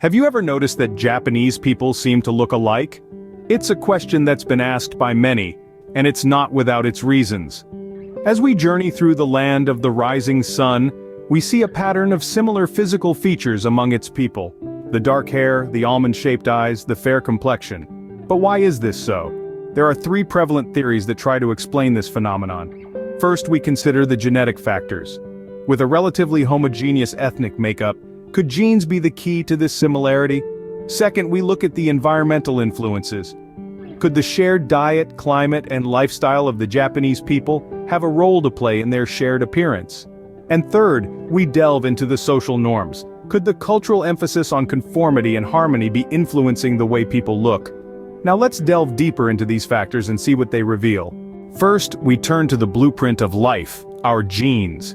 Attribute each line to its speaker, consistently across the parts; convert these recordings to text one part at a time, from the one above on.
Speaker 1: Have you ever noticed that Japanese people seem to look alike? It's a question that's been asked by many, and it's not without its reasons. As we journey through the land of the rising sun, we see a pattern of similar physical features among its people. The dark hair, the almond-shaped eyes, the fair complexion. But why is this so? There are three prevalent theories that try to explain this phenomenon. First, we consider the genetic factors. With a relatively homogeneous ethnic makeup, could genes be the key to this similarity? Second, we look at the environmental influences. Could the shared diet, climate, and lifestyle of the Japanese people have a role to play in their shared appearance? And third, we delve into the social norms. Could the cultural emphasis on conformity and harmony be influencing the way people look? Now let's delve deeper into these factors and see what they reveal. First, we turn to the blueprint of life, our genes.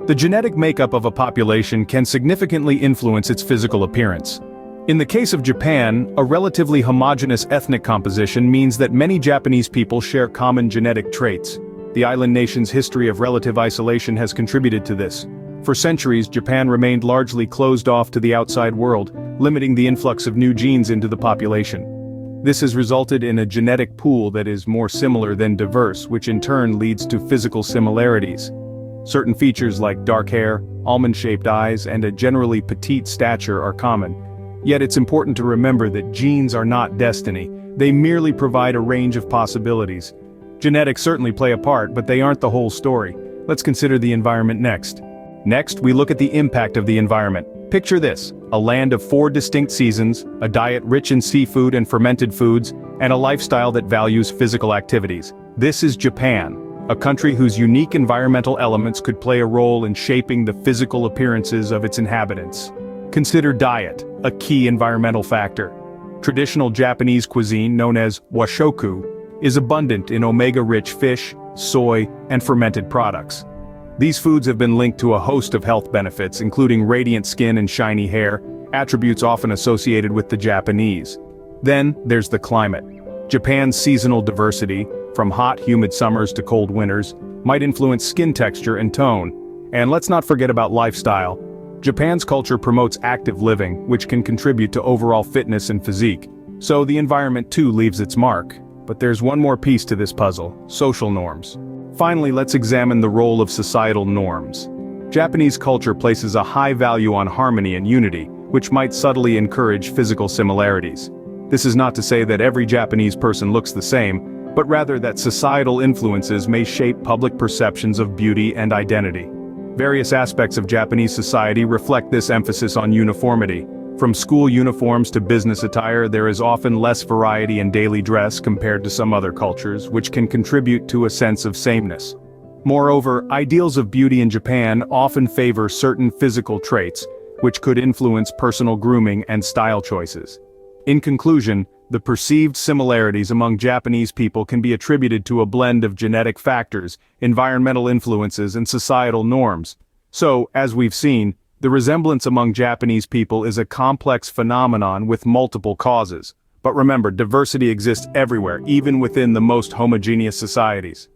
Speaker 1: The genetic makeup of a population can significantly influence its physical appearance. In the case of Japan, a relatively homogeneous ethnic composition means that many Japanese people share common genetic traits. The island nation's history of relative isolation has contributed to this. For centuries, Japan remained largely closed off to the outside world, limiting the influx of new genes into the population. This has resulted in a genetic pool that is more similar than diverse, which in turn leads to physical similarities. Certain features like dark hair, almond-shaped eyes, and a generally petite stature are common. Yet it's important to remember that genes are not destiny. They merely provide a range of possibilities. Genetics certainly play a part, but they aren't the whole story. Let's consider the environment next. Next, we look at the impact of the environment. Picture this: a land of 4 distinct seasons, a diet rich in seafood and fermented foods, and a lifestyle that values physical activities. This is Japan, a country whose unique environmental elements could play a role in shaping the physical appearances of its inhabitants. Consider diet, a key environmental factor. Traditional Japanese cuisine, known as washoku, is abundant in omega-rich fish, soy, and fermented products. These foods have been linked to a host of health benefits, including radiant skin and shiny hair, attributes often associated with the Japanese. Then, there's the climate. Japan's seasonal diversity, from hot, humid summers to cold winters, might influence skin texture and tone. And let's not forget about lifestyle. Japan's culture promotes active living, which can contribute to overall fitness and physique. So the environment too leaves its mark. But there's one more piece to this puzzle: social norms. Finally, let's examine the role of societal norms. Japanese culture places a high value on harmony and unity, which might subtly encourage physical similarities. This is not to say that every Japanese person looks the same, but rather that societal influences may shape public perceptions of beauty and identity. Various aspects of Japanese society reflect this emphasis on uniformity. From school uniforms to business attire, there is often less variety in daily dress compared to some other cultures, which can contribute to a sense of sameness. Moreover, ideals of beauty in Japan often favor certain physical traits, which could influence personal grooming and style choices. In conclusion, the perceived similarities among Japanese people can be attributed to a blend of genetic factors, environmental influences, and societal norms. So, as we've seen, the resemblance among Japanese people is a complex phenomenon with multiple causes. But remember, diversity exists everywhere, even within the most homogeneous societies.